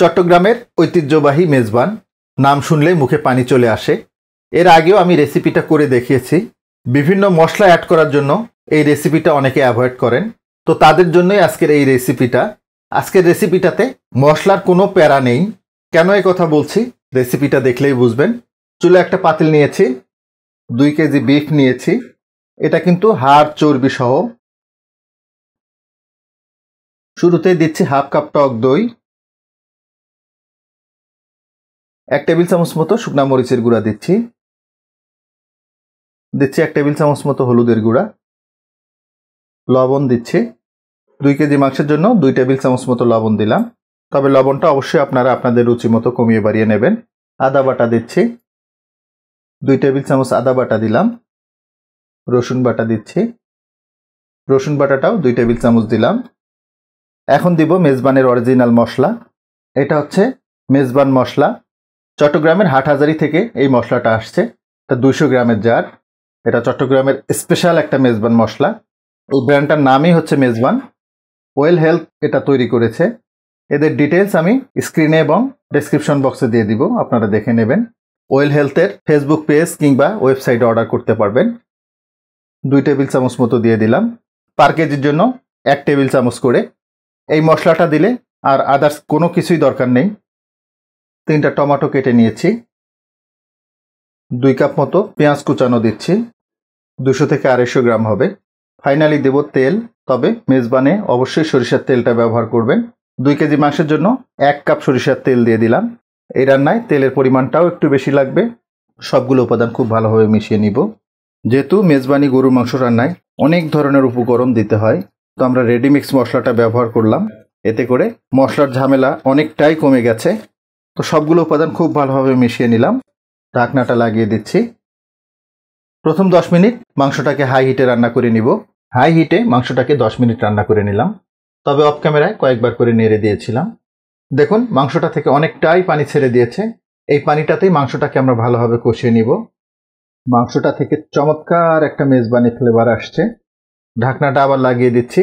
চট্টগ্রামের ঐতিহ্যবাহী মেজবান নাম শুনলেই মুখে পানি চলে আসে। এর আগেও আমি রেসিপিটা করে দেখিয়েছি। বিভিন্ন মশলা অ্যাড করার জন্য এই রেসিপিটা অনেকে অ্যাভয়েড করেন, তো তাদের জন্যই আজকের এই রেসিপিটা। আজকের রেসিপিটাতে মশলার কোনো প্যারা নেই। কেন এই কথা বলছি রেসিপিটা দেখলেই বুঝবেন। চুলে একটা পাতিল নিয়েছি, 2 কেজি বিফ নিয়েছি। এটা কিন্তু হাড় চর্বি সহ। শুরুতেই দিচ্ছি হাফ কাপ টক দই, 1 টেবিল চামচ মতো শুকনা মরিচের গুঁড়া দিচ্ছি 1 টেবিল চামচ মতো হলুদের গুঁড়া, লবণ দিচ্ছি। 2 কেজি মাংসের জন্য 2 টেবিল চামচ মতো লবণ দিলাম, তবে লবণটা অবশ্যই আপনারা আপনাদের রুচি মতো কমিয়ে বাড়িয়ে নেবেন। আদা বাটা দিচ্ছি, 2 টেবিল চামচ আদা বাটা দিলাম। রসুন বাটা দিচ্ছি, রসুন বাটাটাও 2 টেবিল চামচ দিলাম। এখন দিব মেজবানের অরিজিনাল মশলা। এটা হচ্ছে মেজবান মশলা। চট্টগ্রামের হাটহাজারি থেকে এই মশলাটা আসছে। এটা 200 গ্রামের জার। এটা চট্টগ্রামের স্পেশাল একটা মেজবান মশলা। এই ব্র্যান্ডটার নামই হচ্ছে মেজবান। ওয়েল হেলথ এটা তৈরি করেছে। এদের ডিটেলস আমি স্ক্রিনে এবং ডেসক্রিপশন বক্সে দিয়ে দিব, আপনারা দেখে নেবেন। ওয়েল হেলথের ফেসবুক পেজ কিংবা ওয়েবসাইটে অর্ডার করতে পারবেন। 2 টেবিল চামচ মতো দিয়ে দিলাম। পার কেজির জন্য 1 টেবিল চামচ করে। এই মশলাটা দিলে আর আদার্স কোনো কিছুই দরকার নেই। 3টা টমেটো কেটে নিয়েছি। 2 কাপ মতো পেঁয়াজ কুচানো দিচ্ছি, 200 থেকে 250 গ্রাম হবে। ফাইনালি দেব তেল, তবে মেজবানে অবশ্যই সরিষার তেলটা ব্যবহার করবেন। 2 কেজি মাংসের জন্য 1 কাপ সরিষার তেল দিয়ে দিলাম। এই রান্নায় তেলের পরিমাণটাও একটু বেশি লাগবে। সবগুলো উপাদান খুব ভালোভাবে মিশিয়ে নিব। যেহেতু মেজবানি গরুর মাংস রান্নায় অনেক ধরনের উপকরণ দিতে হয়, তো আমরা রেডিমিক্স মশলাটা ব্যবহার করলাম। এতে করে মশলার ঝামেলা অনেকটাই কমে গেছে। তো সবগুলো উপাদান খুব ভালোভাবে মিশিয়ে নিলাম। ঢাকনাটা লাগিয়ে দিচ্ছি। প্রথম 10 মিনিট মাংসটাকে হাই হিটে রান্না করে নিব। হাই হিটে মাংসটাকে 10 মিনিট রান্না করে নিলাম, তবে অফ ক্যামেরায় কয়েকবার করে নেড়ে দিয়েছিলাম। দেখুন মাংসটা থেকে অনেকটাই পানি ছেড়ে দিয়েছে। এই পানিটাতেই মাংসটাকে আমরা ভালোভাবে কষিয়ে নিব। মাংসটা থেকে চমৎকার একটা মেজবানি ফ্লেভার আসছে। ঢাকনাটা আবার লাগিয়ে দিচ্ছি।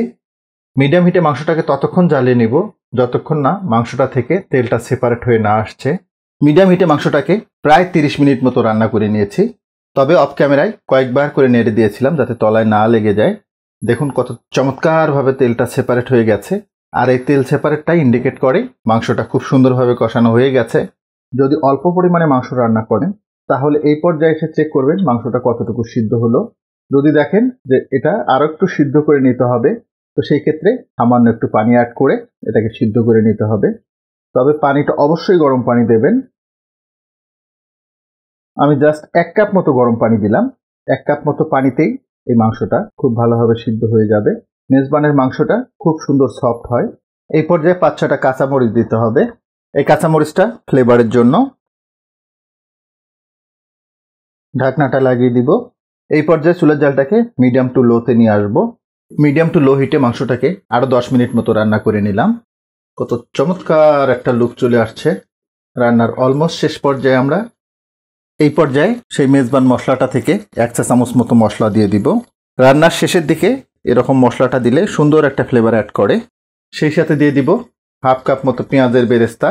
মিডিয়াম হিটে মাংসটাকে ততক্ষণ জ্বালিয়ে নিব যতক্ষণ না মাংসটা থেকে তেলটা সেপারেট হয়ে না আসছে। মিডিয়াম হিটে মাংসটাকে প্রায় 30 মিনিট মতো রান্না করে নিয়েছি, তবে অফ ক্যামেরায় কয়েকবার করে নেড়ে দিয়েছিলাম যাতে তলায় না লেগে যায়। দেখুন কত চমৎকারভাবে তেলটা সেপারেট হয়ে গেছে। আর এই তেল সেপারেটটাই ইন্ডিকেট করে মাংসটা খুব সুন্দরভাবে কষানো হয়ে গেছে। যদি অল্প পরিমাণে মাংস রান্না করেন তাহলে এই পর্যায়ে এসে চেক করবেন মাংসটা কতটুকু সিদ্ধ হলো। যদি দেখেন যে এটা আরও একটু সিদ্ধ করে নিতে হবে, তো সেই ক্ষেত্রে সামান্য একটু পানি অ্যাড করে এটাকে সিদ্ধ করে নিতে হবে। তবে পানিটা অবশ্যই গরম পানি দেবেন। আমি জাস্ট 1 কাপ মতো গরম পানি দিলাম। 1 কাপ মতো পানিতেই এই মাংসটা খুব ভালোভাবে সিদ্ধ হয়ে যাবে। মেজবানের মাংসটা খুব সুন্দর সফট হয়। এই পর্যায়ে 5-6টা কাঁচামরিচ দিতে হবে। এই কাঁচামরিচটা ফ্লেভারের জন্য। ঢাকনাটা লাগিয়ে দিব। এই পর্যায়ে চুলার জালটাকে মিডিয়াম টু লোতে নিয়ে আসবো। মিডিয়াম টু লো হিটে মাংসটাকে আরও 10 মিনিট মতো রান্না করে নিলাম। কত চমৎকার একটা লুক চলে আসছে। রান্নার অলমোস্ট শেষ পর্যায়ে আমরা। এই পর্যায়ে সেই মেজবান মশলাটা থেকে 1 চা চামচ মতো মশলা দিয়ে দিব। রান্নার শেষের দিকে এরকম মশলাটা দিলে সুন্দর একটা ফ্লেভার অ্যাড করে। সেই সাথে দিয়ে দিব হাফ কাপ মতো পেঁয়াজের বেরেস্তা।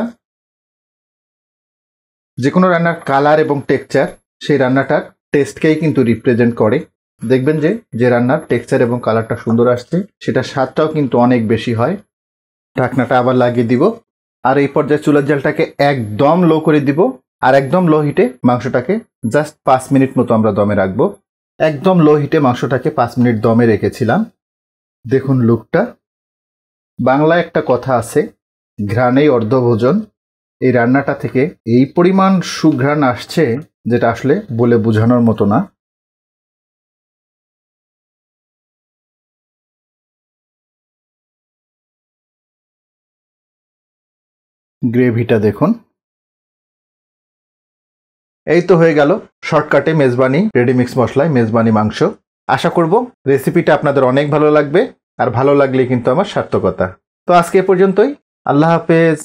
যে কোনো রান্নার কালার এবং টেক্সচার সেই রান্নাটার টেস্টকেই কিন্তু রিপ্রেজেন্ট করে। দেখবেন যে রান্নার টেক্সচার এবং কালারটা সুন্দর আসছে সেটা স্বাদটাও কিন্তু অনেক বেশি হয়। ঢাকনাটা আবার লাগিয়ে দিব। আর এই পর্যায়ে চুলার জালটাকে একদম লো করে দিব। আর একদম লো হিটে মাংসটাকে জাস্ট 5 মিনিট মতো আমরা দমে রাখবো। একদম লো হিটে মাংসটাকে 5 মিনিট দমে রেখেছিলাম। দেখুন লুকটা। বাংলায় একটা কথা আছে, ঘ্রাণেই অর্ধভোজন। এই রান্নাটা থেকে এই পরিমাণ সুঘ্রাণ আসছে যেটা আসলে বলে বোঝানোর মতো না। গ্রেভিটা দেখুন। এই তো হয়ে গেল শর্টকাটে মেজবানি রেডিমিক্স মশলায় মেজবানি মাংস। আশা করব রেসিপিটা আপনাদের অনেক ভালো লাগবে, আর ভালো লাগলে কিন্তু আমার সার্থকতা। তো আজকে এ পর্যন্তই। আল্লাহ হাফেজ।